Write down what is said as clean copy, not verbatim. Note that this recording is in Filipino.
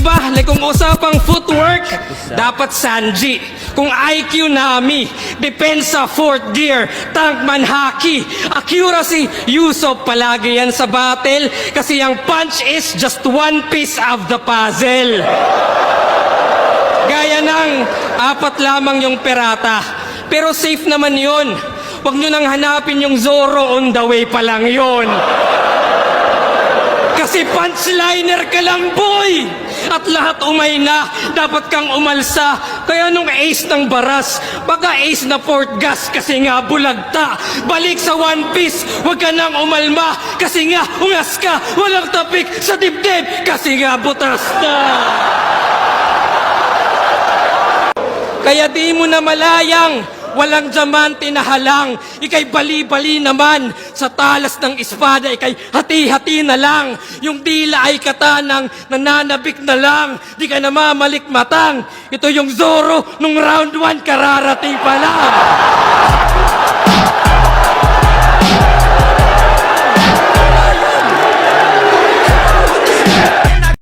Diba, like kung usapang footwork, dapat Sanji. Kung IQ Nami, depensa 4th gear, tankman haki, accuracy, Yusuf palagi yan sa battle. Kasi yung punch is just one piece of the puzzle. Gaya ng 4 lamang yung perata. Pero safe naman yon. Huwag nyo nang hanapin yung Zoro, on the way pa lang yon. Kasi punchliner ka lang, boy! At lahat umay na, dapat kang umalsa. Kaya nung ace ng baras, baka ace na 4th gas kasi nga bulagta. Balik sa One Piece, huwag ka nang umalma. Kasi nga ungas ka, walang tapik sa dibdib. Kasi nga butas na. Kaya di mo na malayang, walang diamante na halang. Ika'y bali-bali naman, sa talas ng espada, ika'y hati-hati na lang. Yung dila ay katanang, nananabik na lang. Di ka na mamalikmatang. Ito yung Zoro, nung round 1 kararating pa lang.